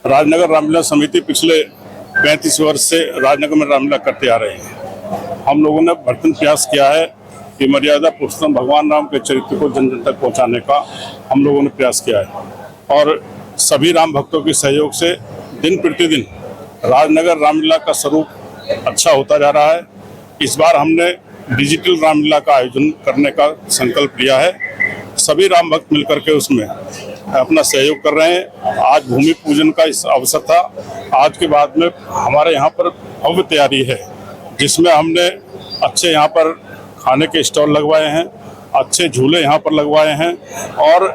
राजनगर रामलीला समिति पिछले 35 वर्ष से राजनगर में रामलीला करते आ रहे हैं। हम लोगों ने भरपूर प्रयास किया है कि मर्यादा पुरुषोत्तम भगवान राम के चरित्र को जन जन तक पहुंचाने का हम लोगों ने प्रयास किया है और सभी राम भक्तों के सहयोग से दिन प्रतिदिन राजनगर रामलीला का स्वरूप अच्छा होता जा रहा है। इस बार हमने डिजिटल रामलीला का आयोजन करने का संकल्प लिया है। सभी राम भक्त मिलकर के उसमें अपना सहयोग कर रहे हैं। आज भूमि पूजन का इस अवसर था। आज के बाद में हमारे यहाँ पर भव्य तैयारी है, जिसमें हमने अच्छे यहाँ पर खाने के स्टॉल लगवाए हैं, अच्छे झूले यहाँ पर लगवाए हैं और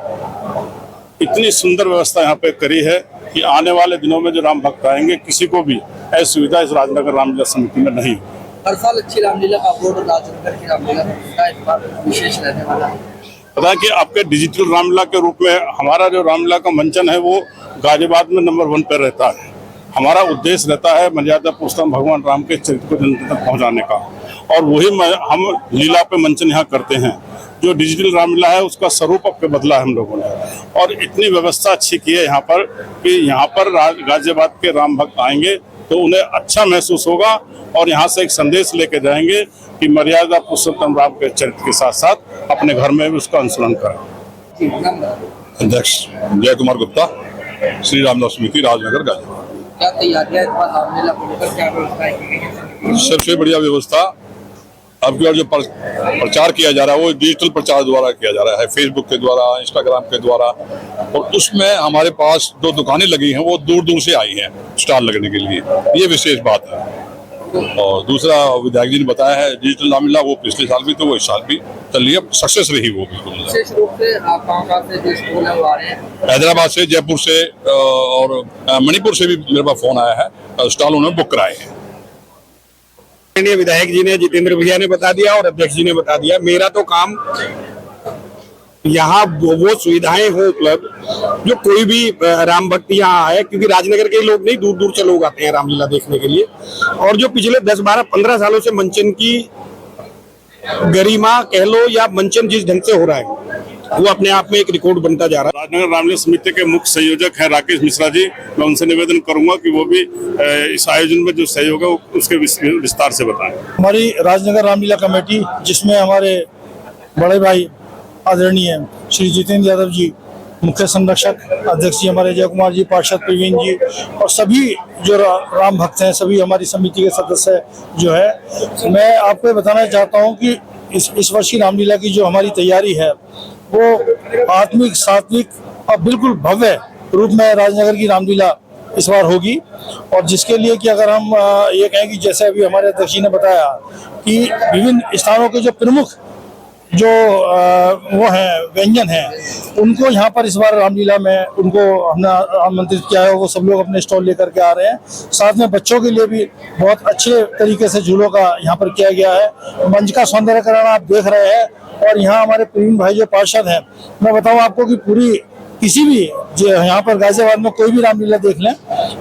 इतनी सुंदर व्यवस्था यहाँ पे करी है कि आने वाले दिनों में जो राम भक्त आएंगे किसी को भी ऐसी सुविधा इस राजनगर रामलीला समिति में नहीं होगी। हर साल अच्छी रामलीला का बोर्ड राजनगर की रामलीला का इस बार विशेष रहने वाला है। पता है कि आपके डिजिटल रामलीला के रूप में हमारा जो रामलीला का मंचन है वो गाजियाबाद में नंबर 1 पर रहता है। हमारा उद्देश्य रहता है मर्यादा पुरुषोत्तम भगवान राम के चरित्र को जन तक पहुंचाने का और वही हम लीला पे मंचन यहाँ करते हैं। जो डिजिटल रामलीला है उसका स्वरूप अब बदला है हम लोगों ने और इतनी व्यवस्था अच्छी की है यहाँ पर कि यहाँ पर गाजियाबाद के राम भक्त आएंगे तो उन्हें अच्छा महसूस होगा और यहाँ से एक संदेश लेके जाएंगे कि मर्यादा पुरुषोत्तम राम के चरित्र के साथ साथ अपने घर में भी उसका अनुसरण करें। अध्यक्ष जय कुमार गुप्ता, श्री रामलीला समिति राजनगर गाजियाबाद। क्या तैयारियां रामलीला को लेकर, क्या व्यवस्थाएं की गई हैं? सबसे बढ़िया व्यवस्था अब की बार जो प्रचार किया जा रहा है वो डिजिटल प्रचार द्वारा किया जा रहा है, फेसबुक के द्वारा, इंस्टाग्राम के द्वारा। और उसमें हमारे पास 2 दुकानें लगी हैं, वो दूर दूर से आई हैं स्टॉल लगने के लिए, ये विशेष बात है। और दूसरा विधायक जी ने बताया है डिजिटल रामलीला वो पिछले साल भी तो वो इस साल भी चल रही है, सक्सेस रही वो बिल्कुल। विशेष रूप से कहाँ से जो स्टॉल है वो आ रहे हैं? हैदराबाद से, जयपुर से और मणिपुर से भी मेरे पास फोन आया है, स्टॉल उन्होंने बुक कराए हैं। विधायक जी ने, जितेंद्र भैया ने बता दिया और अध्यक्ष जी ने बता दिया। मेरा तो काम यहाँ वो सुविधाएं हो उपलब्ध जो कोई भी राम भक्त यहाँ आए, क्योंकि राजनगर के लोग नहीं, दूर दूर से लोग आते हैं रामलीला देखने के लिए। और जो पिछले 10, 12, 15 सालों से मंचन की गरिमा कह लो या मंचन जिस ढंग से हो रहा है वो अपने आप में एक रिकॉर्ड बनता जा रहा है। राजनगर रामलीला समिति के मुख्य संयोजक हैं राकेश मिश्रा जी। मैं उनसे निवेदन करूंगा कि वो भी इस आयोजन में जो सहयोग है उसके विस्तार से बताएं। हमारी राजनगर रामलीला कमेटी, जिसमें हमारे बड़े भाई आदरणीय श्री जितेंद्र यादव जी मुख्य संरक्षक, अध्यक्ष जी हमारे जय कुमार जी, पार्षद प्रवीण जी और सभी जो राम भक्त हैं, सभी हमारी समिति के सदस्य जो है, मैं आपको बताना चाहता हूं कि इस वर्ष की रामलीला की जो हमारी तैयारी है वो आत्मिक, सात्विक और बिल्कुल भव्य रूप में राजनगर की रामलीला इस बार होगी। और जिसके लिए कि अगर हम ये कहें कि जैसे अभी हमारे अध्यक्ष जी ने बताया कि विभिन्न स्थानों के जो प्रमुख जो वो हैं व्यंजन हैं, उनको यहाँ पर इस बार रामलीला में उनको हमने आमंत्रित किया है। वो सब लोग अपने स्टॉल लेकर के आ रहे हैं। साथ में बच्चों के लिए भी बहुत अच्छे तरीके से झूलों का यहाँ पर किया गया है। मंच का सौंदर्यकरण आप देख रहे हैं और यहाँ हमारे प्रवीण भाई जो पार्षद हैं, मैं बताऊँ आपको कि पूरी किसी भी जो यहाँ पर गाजियाबाद में कोई भी रामलीला देख लें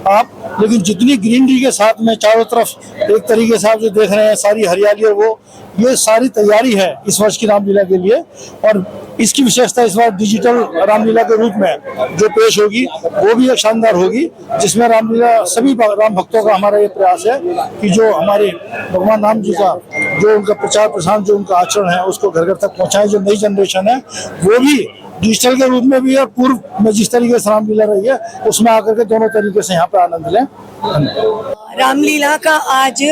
आप, लेकिन जितनी ग्रीनरी के साथ में चारों तरफ एक तरीके से आप जो देख रहे हैं सारी हरियाली और वो ये सारी तैयारी है इस वर्ष की रामलीला के लिए। और इसकी विशेषता इस बार डिजिटल रामलीला के रूप में जो पेश होगी वो भी एक शानदार होगी, जिसमें रामलीला सभी राम भक्तों का हमारा ये प्रयास है कि जो हमारे भगवान राम जी का जो उनका प्रचार प्रसार, जो उनका आचरण है उसको घर घर तक पहुँचाएं। जो नई जनरेशन है वो भी डिजिटल के रूप में भी और पूर्व में जिस तरीके से रामलीला रही है उसमें आकर के दोनों तरीके से यहाँ पे आनंद लें। रामलीला का आज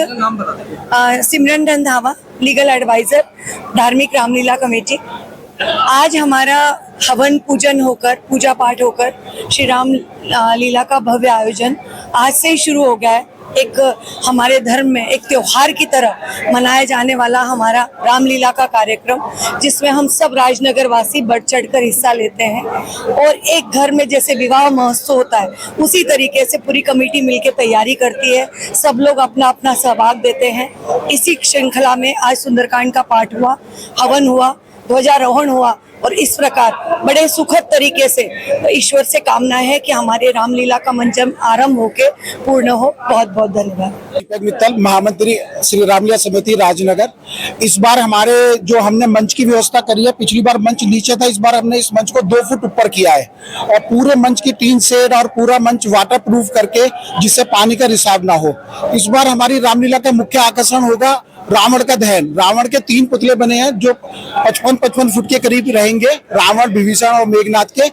सिमरन रंधावा, लीगल एडवाइजर, धार्मिक रामलीला कमेटी। आज हमारा हवन पूजन होकर, पूजा पाठ होकर श्री राम लीला का भव्य आयोजन आज से ही शुरू हो गया है। एक हमारे धर्म में एक त्योहार की तरह मनाया जाने वाला हमारा रामलीला का कार्यक्रम, जिसमें हम सब राजनगर वासी बढ़ चढ़कर हिस्सा लेते हैं। और एक घर में जैसे विवाह महोत्सव होता है उसी तरीके से पूरी कमेटी मिलकर तैयारी करती है। सब लोग अपना अपना सहभाग देते हैं। इसी श्रृंखला में आज सुंदरकांड का पाठ हुआ, हवन हुआ, ध्वजारोहण हुआ और इस प्रकार बड़े सुखद तरीके से ईश्वर से कामना है कि हमारे रामलीला का मंचन आरंभ होके पूर्ण हो। बहुत बहुत धन्यवाद। दीपक मित्तल, महामंत्री श्री रामलीला समिति राजनगर। इस बार हमारे जो हमने मंच की व्यवस्था करी है, पिछली बार मंच नीचे था, इस बार हमने इस मंच को 2 फुट ऊपर किया है और पूरे मंच की टीन शेड और पूरा मंच वाटर प्रूफ करके, जिससे पानी का रिसाव ना हो। इस बार हमारी रामलीला का मुख्य आकर्षण होगा रावण का दहन। रावण के 3 पुतले बने हैं जो 55-55 फुट के करीब रहेंगे, रावण, विभीषण और मेघनाथ के।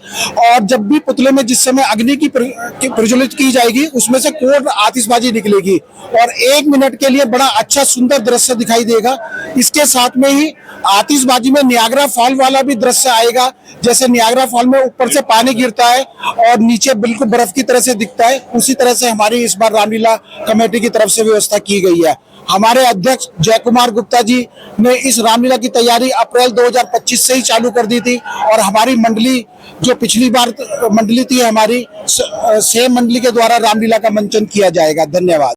और जब भी पुतले में जिस समय अग्नि की प्रज्वलित की जाएगी, उसमें से कोड आतिशबाजी निकलेगी और 1 मिनट के लिए बड़ा अच्छा सुंदर दृश्य दिखाई देगा। इसके साथ में ही आतिशबाजी में नियाग्रा फॉल वाला भी दृश्य आएगा, जैसे नियाग्रा फॉल में ऊपर से पानी गिरता है और नीचे बिल्कुल बर्फ की तरह से दिखता है, उसी तरह से हमारी इस बार रामलीला कमेटी की तरफ से व्यवस्था की गई है। हमारे अध्यक्ष जय कुमार गुप्ता जी ने इस रामलीला की तैयारी अप्रैल 2025 से ही चालू कर दी थी और हमारी मंडली, जो पिछली बार मंडली थी हमारी, सेम मंडली के द्वारा रामलीला का मंचन किया जाएगा। धन्यवाद।